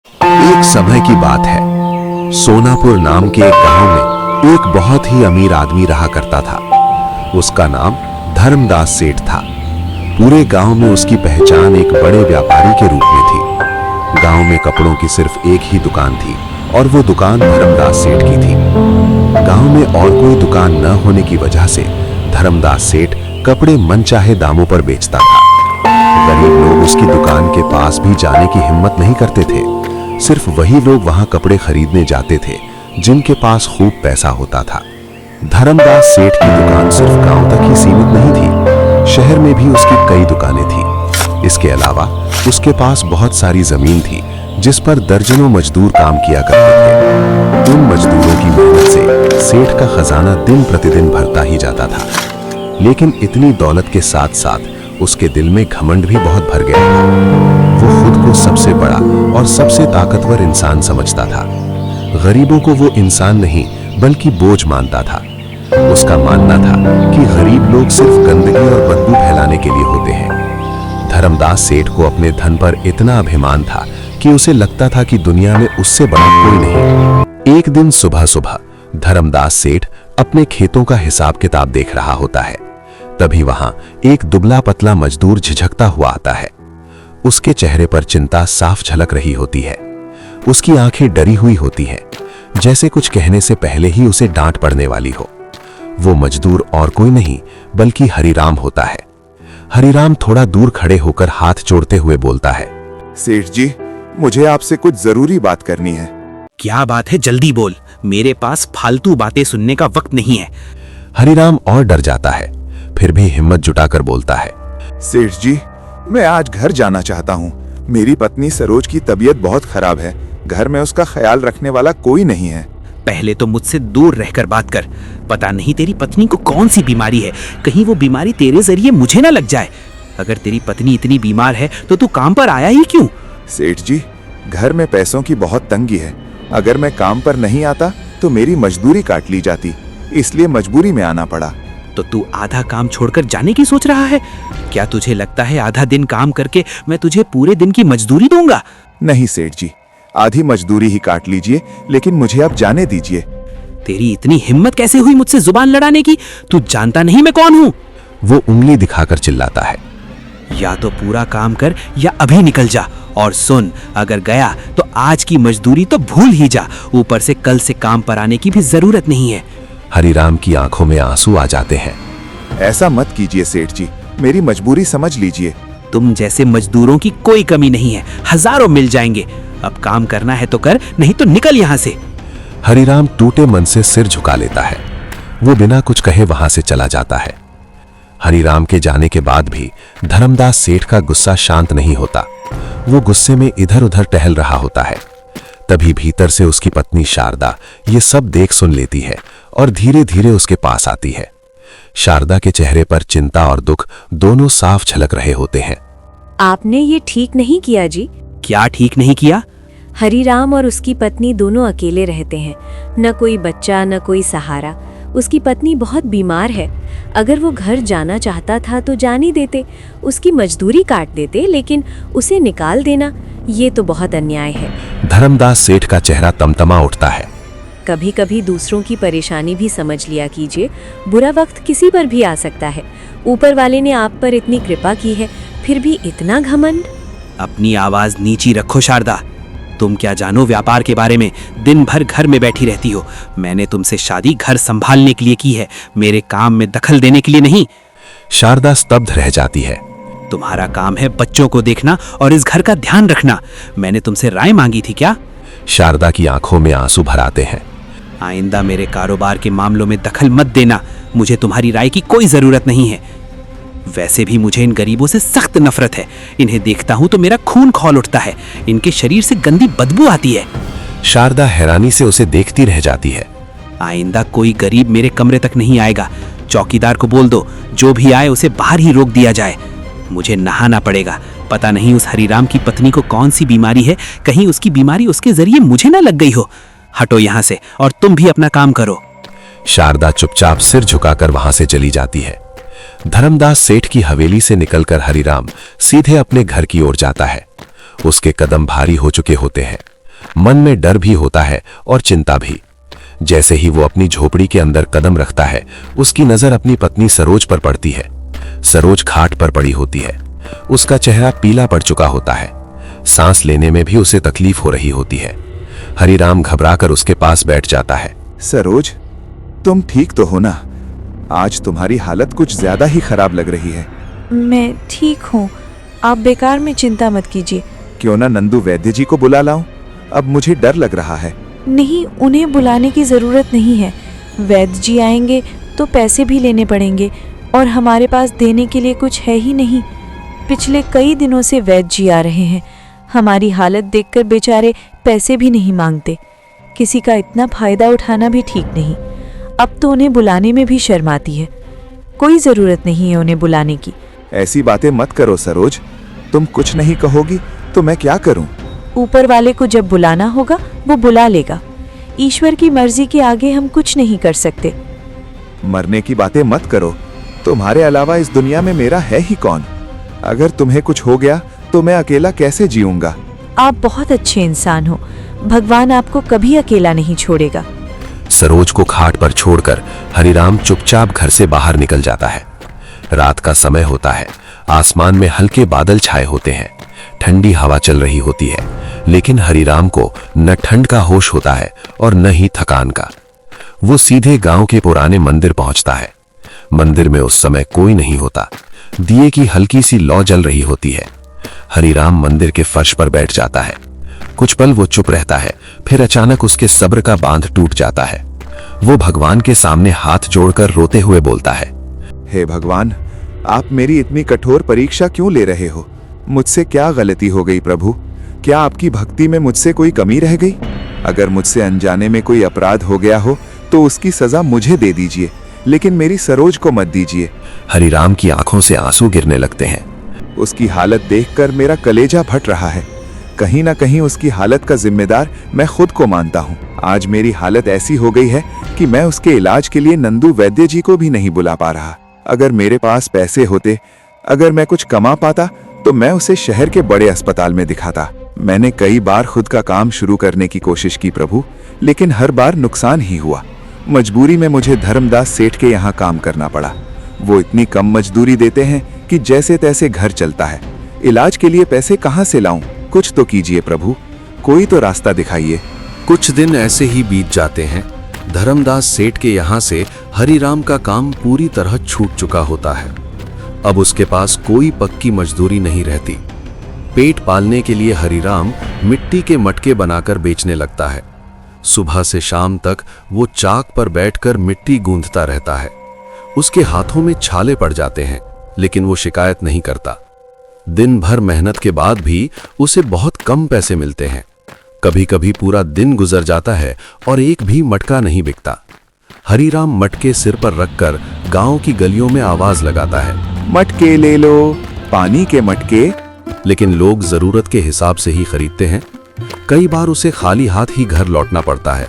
एक समय की बात है। सोनापुर नाम के एक गांव में एक बहुत ही अमीर आदमी रहा करता था। उसका नाम धर्मदास सेठ था। पूरे गांव में उसकी पहचान एक बड़े व्यापारी के रूप में थी। गांव में कपड़ों की सिर्फ एक ही दुकान थी और वो दुकान धर्मदास सेठ की थी। गांव में और कोई दुकान न होने की वजह से धर्मदास सेठ कपड़े मनचाहे दामों पर बेचता था। गरीब लोग उसकी दुकान के पास भी जाने की हिम्मत नहीं करते थे। सिर्फ वही लोग वहां कपड़े खरीदने जाते थे जिनके पास खूब पैसा होता था। धर्मदास सेठ की दुकान सिर्फ गांव तक ही सीमित नहीं थी, शहर में भी उसकी कई दुकानें थी। इसके अलावा उसके पास बहुत सारी जमीन थी जिस पर दर्जनों मजदूर काम किया करते थे। उन मजदूरों की मेहनत से सेठ का खजाना दिन प्रतिदिन भरता ही जाता था। लेकिन इतनी दौलत के साथ साथ उसके दिल में घमंड भी बहुत भर गया था। वो खुद को सबसे बड़ा और सबसे ताकतवर इंसान समझता था। गरीबों को वो इंसान नहीं बल्कि बोझ मानता था। उसका मानना था कि गरीब लोग सिर्फ गंदगी और बदबू फैलाने के लिए होते हैं। धर्मदास सेठ को अपने धन पर इतना अभिमान था कि उसे लगता था कि दुनिया में उससे बड़ा कोई नहीं। एक दिन सुबह सुबह धर्मदास सेठ अपने खेतों का हिसाब किताब देख रहा होता है। तभी वहां एक दुबला पतला मजदूर झिझकता हुआ आता है। उसके चेहरे पर चिंता साफ झलक रही होती है। उसकी आंखें डरी हुई होती हैं, जैसे कुछ कहने से पहले ही उसे डांट पड़ने वाली हो। वो मजदूर और कोई नहीं बल्कि हरिराम होता है। हरिराम थोड़ा दूर खड़े होकर हाथ जोड़ते हुए बोलता है, सेठ जी, मुझे आपसे कुछ जरूरी बात करनी है। क्या बात है, जल्दी बोल, मेरे पास फालतू बातें सुनने का वक्त नहीं है। हरिराम और डर जाता है, फिर भी हिम्मत जुटाकर बोलता है, सेठ जी, मैं आज घर जाना चाहता हूँ। मेरी पत्नी सरोज की तबीयत बहुत खराब है। घर में उसका ख्याल रखने वाला कोई नहीं है। पहले तो मुझसे दूर रहकर बात कर। पता नहीं तेरी पत्नी को कौन सी बीमारी है, कहीं वो बीमारी तेरे जरिए मुझे ना लग जाए। अगर तेरी पत्नी इतनी बीमार है तो तू काम पर आया ही क्यों? सेठ जी, घर में पैसों की बहुत तंगी है। अगर मैं काम पर नहीं आता तो मेरी मजदूरी काट ली जाती, इसलिए मजबूरी में आना पड़ा। तो तू आधा काम छोड़कर जाने की सोच रहा है? क्या तुझे लगता है आधा दिन काम करके मैं तुझे पूरे दिन की मजदूरी दूंगा? नहीं सेठ जी, आधी मजदूरी ही काट लीजिए, लेकिन मुझे अब जाने दीजिए। तेरी इतनी हिम्मत कैसे हुई मुझसे जुबान लड़ाने की? तू जानता नहीं मैं कौन हूँ? वो उंगली दिखाकर चिल्लाता है, या तो पूरा काम कर या अभी निकल जा। और सुन, अगर गया तो आज की मजदूरी तो भूल ही जा, ऊपर से कल से काम पर आने की भी जरूरत नहीं है। हरिराम की आंखों में आंसू आ जाते हैं। ऐसा मत कीजिए सेठ जी, मेरी मजबूरी समझ लीजिए। तुम जैसे मजदूरों की कोई कमी नहीं है, हजारों मिल जाएंगे। अब काम करना है तो कर, नहीं तो निकल यहाँ से। हरिराम टूटे मन से सिर झुका लेता है। वो बिना कुछ कहे वहां से चला जाता है। हरिराम के जाने के बाद भी धर्मदास सेठ का गुस्सा शांत नहीं होता। वो गुस्से में इधर उधर टहल रहा होता है। तभी भीतर से उसकी पत्नी शारदा ये सब देख सुन लेती है और धीरे धीरे उसके पास आती है। शारदा के चेहरे पर चिंता और दुख दोनों साफ झलक रहे होते हैं। आपने ये ठीक नहीं किया जी। क्या ठीक नहीं किया? हरिराम और उसकी पत्नी दोनों अकेले रहते हैं, न कोई बच्चा न कोई सहारा। उसकी पत्नी बहुत बीमार है। अगर वो घर जाना चाहता था तो जाने देते, उसकी मजदूरी काट देते, लेकिन उसे निकाल देना ये तो बहुत अन्याय है। धर्मदास सेठ का चेहरा तमतमा उठता है। कभी कभी दूसरों की परेशानी भी समझ लिया कीजिए। बुरा वक्त किसी पर भी आ सकता है। ऊपर वाले ने आप पर इतनी कृपा की है, फिर भी इतना घमंड। अपनी आवाज नीची रखो शारदा। तुम क्या जानो व्यापार के बारे में? दिन भर घर में बैठी रहती हो। मैंने तुमसे शादी घर संभालने के लिए की है, मेरे काम में दखल देने के लिए नहीं। शारदा स्तब्ध रह जाती है। तुम्हारा काम है बच्चों को देखना और इस घर का ध्यान रखना। मैंने तुमसे राय मांगी थी क्या? शारदा की आंखों में आंसू भर आते हैं। आइंदा मेरे कारोबार के मामलों में दखल मत देना। मुझे तुम्हारी राय की कोई जरूरत नहीं है। वैसे भी मुझे इन गरीबों से सख्त नफरत है। इन्हें देखता हूं तो मेरा खून खौल उठता है। इनके शरीर से गंदी बदबू आती है। शारदा हैरानी से उसे देखती रह जाती है। आइंदा कोई गरीब मेरे कमरे तक नहीं आएगा। चौकीदार को बोल दो, जो भी आए उसे बाहर ही रोक दिया जाए। मुझे नहाना पड़ेगा। पता नहीं उस हरिराम की पत्नी को कौन सी बीमारी है, कहीं उसकी बीमारी उसके जरिए मुझे ना लग गई हो। हटो यहाँ से और तुम भी अपना काम करो। शारदा चुपचाप सिर झुकाकर वहां से चली जाती है। धर्मदास सेठ की हवेली से निकलकर हरिराम सीधे अपने घर की ओर जाता है। उसके कदम भारी हो चुके होते हैं। मन में डर भी होता है और चिंता भी। जैसे ही वो अपनी झोपड़ी के अंदर कदम रखता है, उसकी नजर अपनी पत्नी सरोज पर पड़ती है। सरोज खाट पर पड़ी होती है। उसका चेहरा पीला पड़ चुका होता है। सांस लेने में भी उसे तकलीफ हो रही होती है। हरिराम घबराकर उसके पास बैठ जाता है। सरोज, तुम ठीक तो हो ना? आज तुम्हारी हालत कुछ ज्यादा ही खराब लग रही है। मैं ठीक हूँ, आप बेकार में चिंता मत कीजिए। क्यों ना नंदू वैद्य जी को बुला लाऊं? अब मुझे डर लग रहा है। नहीं, उन्हें बुलाने की ज़रूरत नहीं है। वैद्य जी आएंगे तो पैसे भी लेने पड़ेंगे और हमारे पास देने के लिए कुछ है ही नहीं। पिछले कई दिनों से वैद्य जी आ रहे हैं। हमारी हालत देखकर बेचारे पैसे भी नहीं मांगते। किसी का इतना फायदा उठाना भी ठीक नहीं। अब तो उन्हें बुलाने में भी शर्म आती है। कोई ज़रूरत नहीं है उन्हें बुलाने की। ऐसी बातें मत करो सरोज। तुम कुछ नहीं कहोगी तो मैं क्या करूं? ऊपर वाले को जब बुलाना होगा वो बुला लेगा। ईश्वर की मर्जी के आगे हम कुछ नहीं कर सकते। मरने की बातें मत करो। तुम्हारे अलावा इस दुनिया में मेरा है ही कौन? अगर तुम्हें कुछ हो गया तो मैं अकेला कैसे जीऊंगा? आप बहुत अच्छे इंसान हो। भगवान आपको कभी अकेला नहीं छोड़ेगा। सरोज को खाट पर छोड़कर हरिराम चुपचाप घर से बाहर निकल जाता है। रात का समय होता है। आसमान में हल्के बादल छाए होते हैं। ठंडी हवा चल रही होती है, लेकिन हरिराम को न ठंड का होश होता है और न ही थकान का। वो सीधे गांव के पुराने मंदिर पहुंचता है। मंदिर में उस समय कोई नहीं होता। दिए की हल्की सी लौ जल रही होती है। हरिराम मंदिर के फर्श पर बैठ जाता है। कुछ पल वो चुप रहता है, फिर अचानक उसके सब्र का बांध टूट जाता है। वो भगवान के सामने हाथ जोड़कर रोते हुए बोलता है, हे भगवान, आप मेरी इतनी कठोर परीक्षा क्यों ले रहे हो? मुझसे क्या गलती हो गई प्रभु? क्या आपकी भक्ति में मुझसे कोई कमी रह गई? अगर मुझसे अनजाने में कोई अपराध हो गया हो तो उसकी सजा मुझे दे दीजिए, लेकिन मेरी सरोज को मत दीजिए। हरिराम की आंखों से आंसू गिरने लगते हैं। उसकी हालत देखकर मेरा कलेजा फट रहा है। कहीं ना कहीं उसकी हालत का जिम्मेदार मैं खुद को मानता हूँ। आज मेरी हालत ऐसी हो गई है कि मैं उसके इलाज के लिए नंदू वैद्य जी को भी नहीं बुला पा रहा। अगर मेरे पास पैसे होते, अगर मैं कुछ कमा पाता तो मैं उसे शहर के बड़े अस्पताल में दिखाता। मैंने कई बार खुद का काम शुरू करने की कोशिश की प्रभु, लेकिन हर बार नुकसान ही हुआ। मजबूरी में मुझे धर्मदास सेठ के यहाँ काम करना पड़ा। वो इतनी कम मजदूरी देते हैं कि जैसे तैसे घर चलता है। इलाज के लिए पैसे कहाँ से लाऊं? कुछ तो कीजिए प्रभु, कोई तो रास्ता दिखाइए। कुछ दिन ऐसे ही बीत जाते हैं। धर्मदास सेठ के यहाँ से हरिराम का काम पूरी तरह छूट चुका होता है। अब उसके पास कोई पक्की मजदूरी नहीं रहती। पेट पालने के लिए हरिराम मिट्टी के मटके बनाकर बेचने लगता है। सुबह से शाम तक वो चाक पर बैठकर मिट्टी गूंथता रहता है। उसके हाथों में छाले पड़ जाते हैं, लेकिन वो शिकायत नहीं करता। दिन भर मेहनत के बाद भी उसे बहुत कम पैसे मिलते हैं। कभी कभी पूरा दिन गुजर जाता है और एक भी मटका नहीं बिकता। हरिराम मटके सिर पर रखकर गांव की गलियों में आवाज लगाता है, मटके ले लो, पानी के मटके। लेकिन लोग जरूरत के हिसाब से ही खरीदते हैं। कई बार उसे खाली हाथ ही घर लौटना पड़ता है।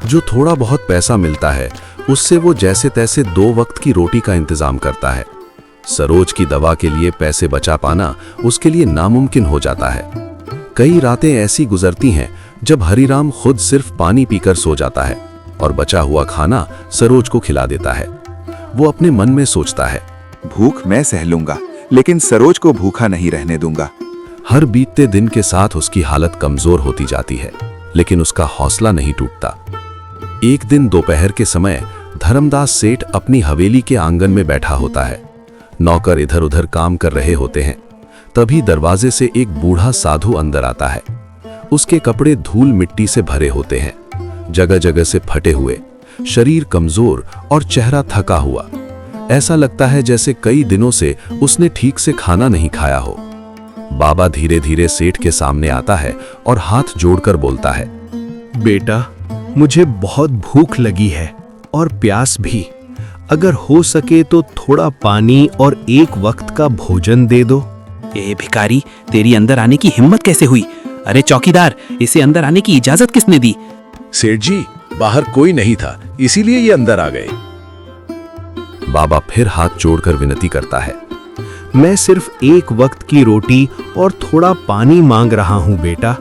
जो थोड़ा बहुत पैसा मिलता है उससे वो जैसे तैसे 2 वक्त की रोटी का इंतजाम करता है। सरोज की दवा के लिए पैसे बचा पाना उसके लिए नामुमकिन हो जाता है। कई रातें ऐसी गुजरती हैं जब हरिराम खुद सिर्फ पानी पीकर सो जाता है और बचा हुआ खाना सरोज को खिला देता है। वो अपने मन में सोचता है, भूख मैं सह लूंगा, लेकिन सरोज को भूखा नहीं रहने दूंगा। हर बीतते दिन के साथ उसकी हालत कमजोर होती जाती है, लेकिन उसका हौसला नहीं टूटता। एक दिन दोपहर के समय धर्मदास सेठ अपनी हवेली के आंगन में बैठा होता है। नौकर इधर उधर काम कर रहे होते हैं। तभी दरवाजे से एक बूढ़ा साधु अंदर आता है। उसके कपड़े धूल मिट्टी से भरे होते हैं, जगह जगह से फटे हुए, शरीर कमजोर और चेहरा थका हुआ। ऐसा लगता है जैसे कई दिनों से उसने ठीक से खाना नहीं खाया हो। बाबा धीरे धीरे सेठ के सामने आता है और हाथ जोड़कर बोलता है, बेटा, मुझे बहुत भूख लगी है और प्यास भी। अगर हो सके तो थोड़ा पानी और 1 वक्त का भोजन दे दो। ए भिखारी, तेरी अंदर आने की हिम्मत कैसे हुई? अरे चौकीदार, इसे अंदर आने की इजाजत किसने दी? सेठ जी, बाहर कोई नहीं था, इसीलिए ये अंदर आ गए। बाबा फिर हाथ जोड़कर विनती करता है, मैं सिर्फ 1 वक्त की रोटी और थोड़ा पानी मांग रहा हूं बेटा।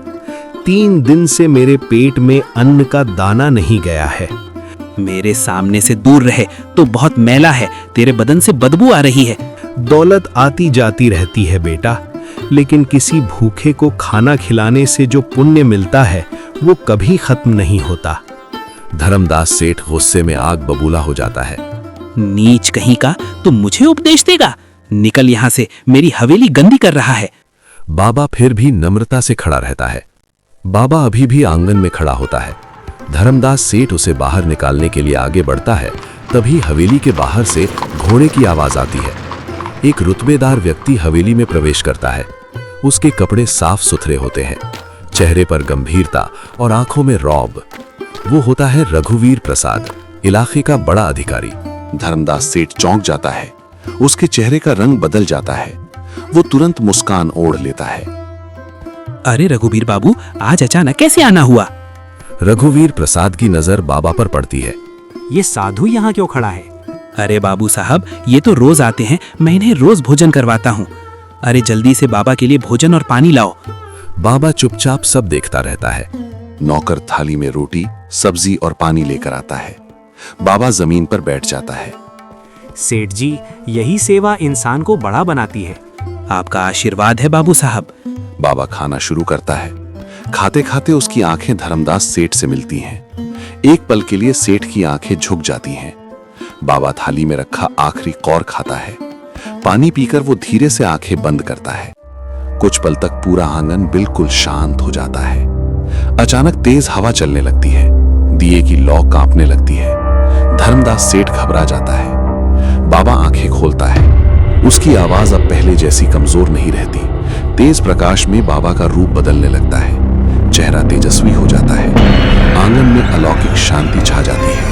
3 दिन से मेरे पेट में अन्न का दाना नहीं गया है। मेरे सामने से दूर रहे, तो बहुत मैला है, तेरे बदन से बदबू आ रही है। दौलत आती जाती रहती है बेटा, लेकिन किसी भूखे को खाना खिलाने से जो पुण्य मिलता है वो कभी खत्म नहीं होता। धर्मदास सेठ गुस्से में आग बबूला हो जाता है। नीच कहीं का, तुम मुझे उपदेश देगा? निकल यहाँ से, मेरी हवेली गंदी कर रहा है। बाबा फिर भी नम्रता से खड़ा रहता है। बाबा अभी भी आंगन में खड़ा होता है। धर्मदास सेठ उसे बाहर निकालने के लिए आगे बढ़ता है, तभी हवेली के बाहर से घोड़े की आवाज आती है। एक रुतबेदार व्यक्ति हवेली में प्रवेश करता है। उसके कपड़े साफ सुथरे होते हैं, चेहरे पर गंभीरता और आंखों में रौब। वो होता है रघुवीर प्रसाद, इलाके का बड़ा अधिकारी। धर्मदास सेठ चौंक जाता है। उसके चेहरे का रंग बदल जाता है। वो तुरंत मुस्कान ओढ़ लेता है। अरे रघुवीर बाबू, आज अचानक कैसे आना हुआ? रघुवीर प्रसाद की नजर बाबा पर पड़ती है। ये साधु यहाँ क्यों खड़ा है? अरे बाबू साहब, ये तो रोज आते हैं, मैं इन्हें रोज भोजन करवाता हूँ। अरे जल्दी से बाबा के लिए भोजन और पानी लाओ। बाबा चुपचाप सब देखता रहता है। नौकर थाली में रोटी, सब्जी और पानी लेकर आता है। बाबा जमीन पर बैठ जाता है। सेठ जी, यही सेवा इंसान को बड़ा बनाती है। आपका आशीर्वाद है बाबू साहब। बाबा खाना शुरू करता है। खाते खाते उसकी आंखें धर्मदास सेठ से मिलती हैं। एक पल के लिए सेठ की आंखें झुक जाती हैं। बाबा थाली में रखा आखिरी कौर खाता है। पानी पीकर वो धीरे से आंखें बंद करता है। कुछ पल तक पूरा आंगन बिल्कुल शांत हो जाता है। अचानक तेज हवा चलने लगती है। दिए की लौ कांपने लगती है। धर्मदास सेठ घबरा जाता है। बाबा आंखें खोलता है। उसकी आवाज अब पहले जैसी कमजोर नहीं रहती। तेज प्रकाश में बाबा का रूप बदलने लगता है। चेहरा तेजस्वी हो जाता है। आंगन में अलौकिक शांति छा जाती है।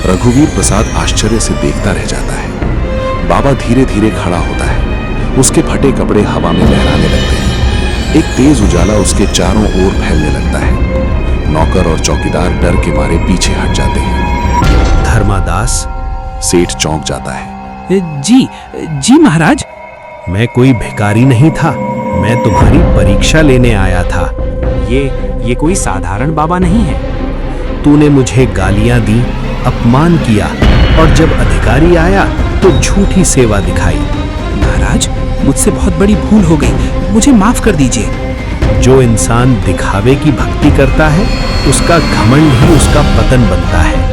रघुवीर प्रसाद आश्चर्य से देखता रह जाता है। बाबा धीरे धीरे खड़ा होता है। उसके फटे कपड़े हवा में लहराने लगते हैं। एक तेज उजाला उसके चारों ओर फैलने लगता है। नौकर और चौकीदार डर के मारे पीछे हट जाते हैं। धर्मादास, सेठ चौंक जाता है। जी जी महाराज। मैं कोई भिखारी नहीं था, मैं तुम्हारी परीक्षा लेने आया था। ये कोई साधारण बाबा नहीं है। तूने मुझे गालियां दी, अपमान किया और जब अधिकारी आया तो झूठी सेवा दिखाई। महाराज, मुझसे बहुत बड़ी भूल हो गई, मुझे माफ कर दीजिए। जो इंसान दिखावे की भक्ति करता है उसका घमंड ही उसका पतन बनता है।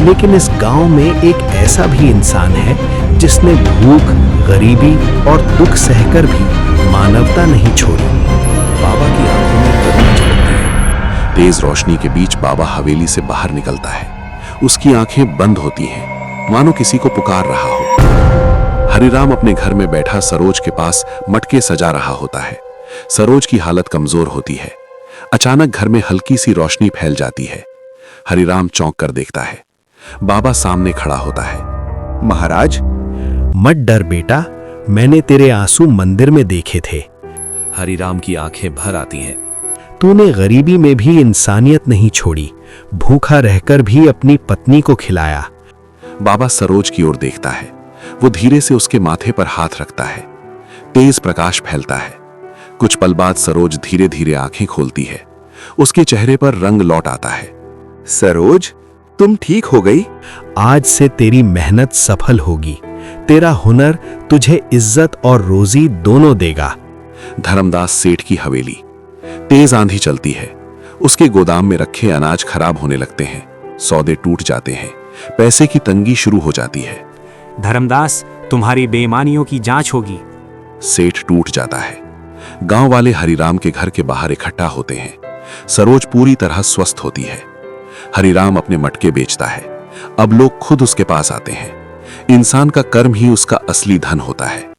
लेकिन इस गांव में एक ऐसा भी इंसान है जिसने भूख, गरीबी और दुख सहकर भी मानवता नहीं छोड़ी। बाबा की आंखों में करुणा झलकती है। तेज रोशनी के बीच बाबा हवेली से बाहर निकलता है। उसकी आंखें बंद होती हैं, मानो किसी को पुकार रहा हो। हरिराम अपने घर में बैठा सरोज के पास मटके सजा रहा होता है। सरोज की हालत कमजोर होती है। अचानक घर में हल्की सी रोशनी फैल जाती है। हरिराम चौंक कर देखता है। बाबा सामने खड़ा होता है। महाराज, मत डर बेटा, मैंने तेरे आंसू मंदिर में देखे थे। हरिराम की आंखें भर आती हैं। तूने गरीबी में भी इंसानियत नहीं छोड़ी, भूखा रहकर भी अपनी पत्नी को खिलाया। बाबा सरोज की ओर देखता है। वो धीरे से उसके माथे पर हाथ रखता है। तेज प्रकाश फैलता है। कुछ पल बाद सरोज धीरे धीरे आंखें खोलती है। उसके चेहरे पर रंग लौट आता है। सरोज, तुम ठीक हो गई? आज से तेरी मेहनत सफल होगी। तेरा हुनर तुझे इज्जत और रोजी दोनों देगा। धर्मदास सेठ की हवेली। तेज आंधी चलती है। उसके गोदाम में रखे अनाज खराब होने लगते हैं। सौदे टूट जाते हैं। पैसे की तंगी शुरू हो जाती है। धर्मदास, तुम्हारी बेईमानियों की जांच होगी। सेठ टूट जाता है। गांव वाले हरिराम के घर के बाहर इकट्ठा होते हैं। सरोज पूरी तरह स्वस्थ होती है। हरिराम अपने मटके बेचता है। अब लोग खुद उसके पास आते हैं। इंसान का कर्म ही उसका असली धन होता है।